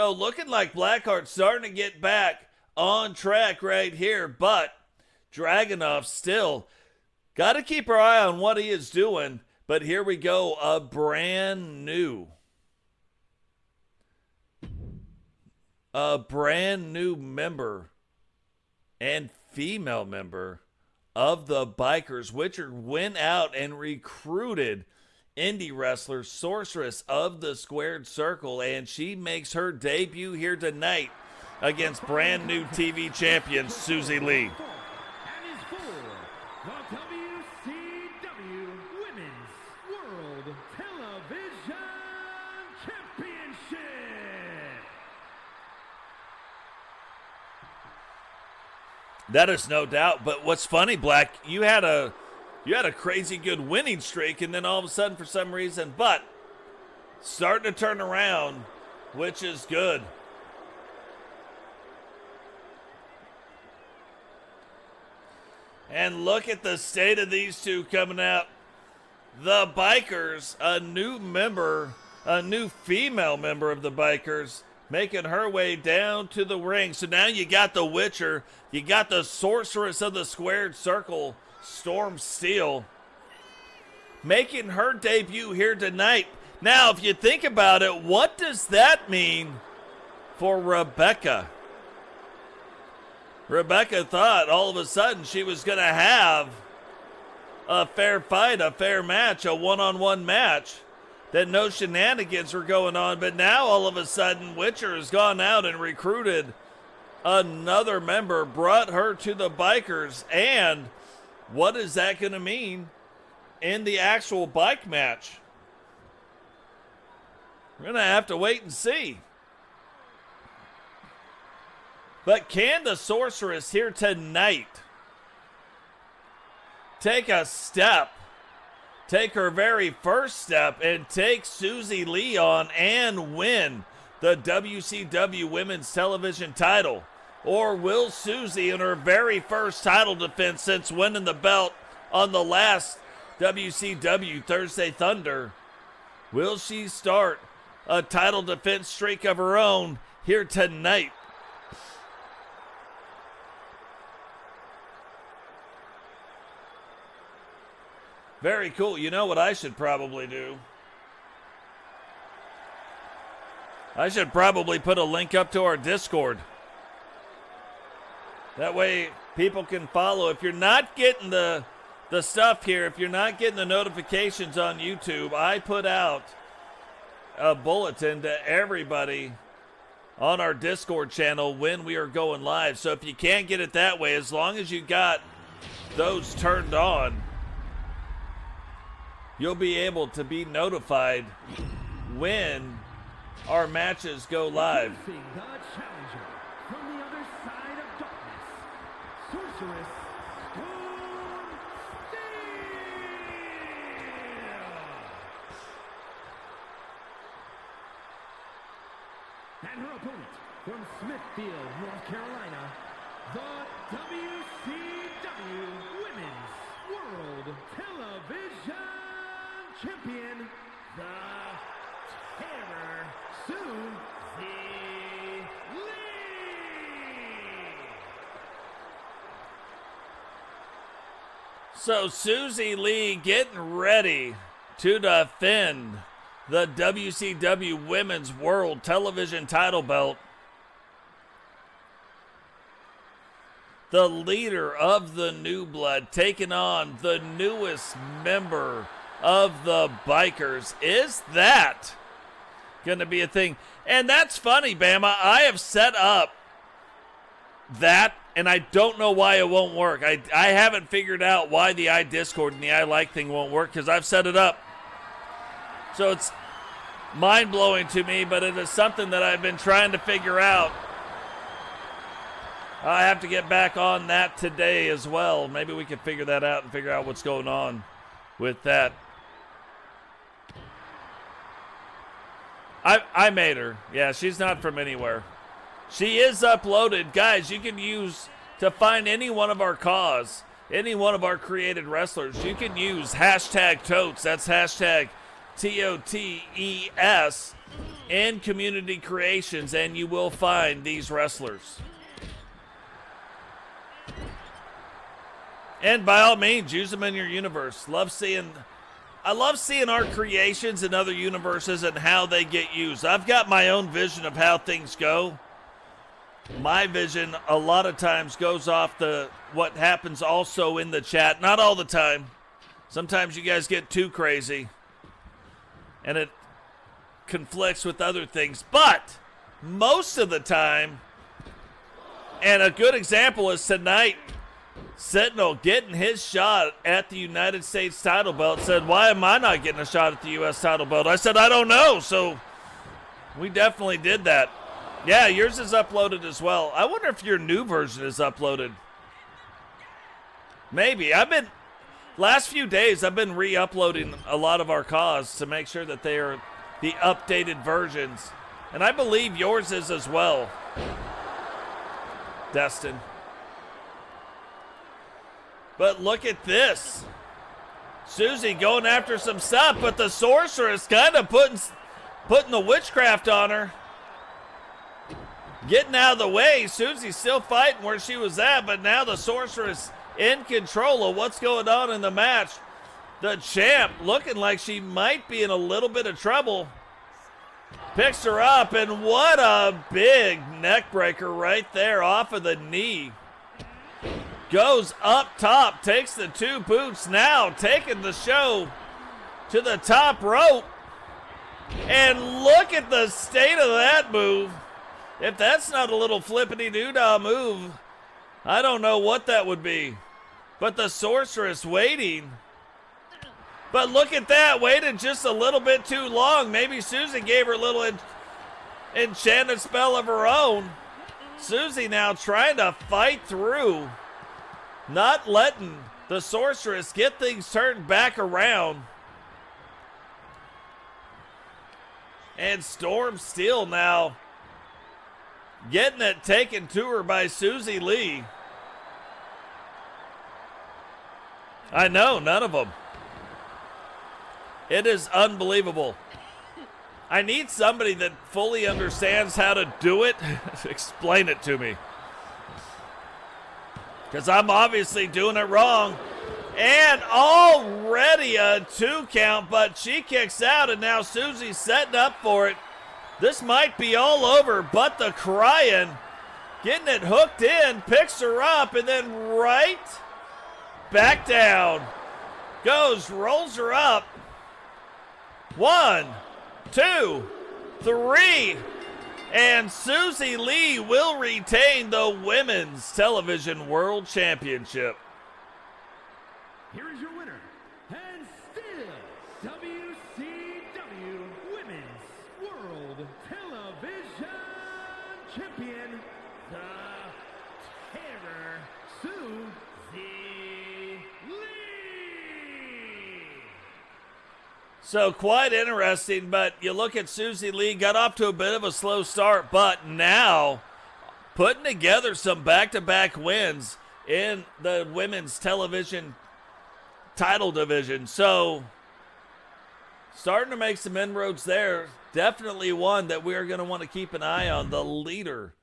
Oh, looking like Blackheart's starting to get back on track right here, but Dragunov still got to keep our eye on what he is doing. But here we go, a brand new member and female member of the Bikers. Witcher went out and recruited indie wrestler Sorceress of the Squared Circle, and she makes her debut here tonight against brand new TV champion Susie Lee. And is for the WCW Women's World Television Championship. That is no doubt. But what's funny, Black, you had a crazy good winning streak, and then all of a sudden, for some reason, but starting to turn around, which is good. And look at the state of these two coming out. The Bikers, a new female member of the Bikers, making her way down to the ring. So now you got the Witcher, you got the Sorceress of the Squared Circle, Storm Steel, making her debut here tonight. Now, if you think about it, what does that mean for Rebecca? Rebecca thought all of a sudden she was going to have a fair fight, a fair match, a one-on-one match, that no shenanigans were going on. But now all of a sudden Witcher has gone out and recruited another member, brought her to the Bikers. And what is that going to mean in the actual bike match? We're going to have to wait and see. But can the Sorceress here tonight take a step, take her very first step, and take Susie Lee on and win the WCW Women's Television title? Or will Susie, in her very first title defense since winning the belt on the last WCW Thursday Thunder, will she start a title defense streak of her own here tonight? Very cool. You know what I should probably do? I should probably put a link up to our Discord. That way people can follow. If you're not getting the stuff here, if you're not getting the notifications on YouTube, I put out a bulletin to everybody on our Discord channel when we are going live. So if you can't get it that way, as long as you got those turned on, you'll be able to be notified when our matches go live. The challenger from the other side of darkness, Sorceress Storm Steel. And her opponent from Smithfield, North Carolina, the WCW Women's World Television Champion, the Terror, Susie Lee. So Susie Lee getting ready to defend the WCW Women's World Television title belt. The leader of the New Blood taking on the newest member of the Bikers. Is that going to be a thing? And that's funny, Bama. I have set up that, and I don't know why it won't work. I haven't figured out why the iDiscord and the iLike thing won't work, because I've set it up. So it's mind-blowing to me, but it is something that I've been trying to figure out. I have to get back on that today as well. Maybe we can figure that out and figure out what's going on with that. I made her. Yeah, she's not from anywhere. She is uploaded. Guys, you can use to find any one of our any one of our created wrestlers. You can use hashtag Totes. That's hashtag Totes in community creations, and you will find these wrestlers. And by all means, use them in your universe. I love seeing our creations in other universes and how they get used. I've got my own vision of how things go. My vision a lot of times goes off what happens also in the chat. Not all the time. Sometimes you guys get too crazy and it conflicts with other things. But most of the time, and a good example is tonight, Sentinel getting his shot at the United States title belt, said, why am I not getting a shot at the U.S. title belt? I said, I don't know. So we definitely did that. Yeah, yours is uploaded as well. I wonder if your new version is uploaded. Maybe. Last few days, I've been re-uploading a lot of our cause to make sure that they are the updated versions. And I believe yours is as well, Destin. But look at this. Susie going after some stuff, but the sorceress kind of putting the witchcraft on her. Getting out of the way. Susie's still fighting where she was at, but now the sorceress in control of what's going on in the match. The champ looking like she might be in a little bit of trouble. Picks her up, and what a big neck breaker right there off of the knee. Goes up top, takes the two boots, now taking the show to the top rope. And look at the state of that move. If that's not a little flippity-doo-dah move, I don't know what that would be. But the sorceress waiting. But look at that, waited just a little bit too long. Maybe Susie gave her a little enchanted spell of her own. Susie now trying to fight through. Not letting the sorceress get things turned back around. And Storm Steel now getting it taken to her by Susie Lee. I know, none of them. It is unbelievable. I need somebody that fully understands how to do it. Explain it to me. Because I'm obviously doing it wrong. And already a 2 count, but she kicks out, and now Susie's setting up for it. This might be all over, but the crying, getting it hooked in, picks her up, and then right back down. Goes, rolls her up. 1, 2, 3. And Susie Lee will retain the Women's Television World Championship. Here is your winner, and still WCW Women's World Television Champion, the Terror, Susie Lee. So quite interesting, but you look at Susie Lee, got off to a bit of a slow start, but now putting together some back-to-back wins in the Women's Television title division. So starting to make some inroads there. Definitely one that we are going to want to keep an eye on. The leader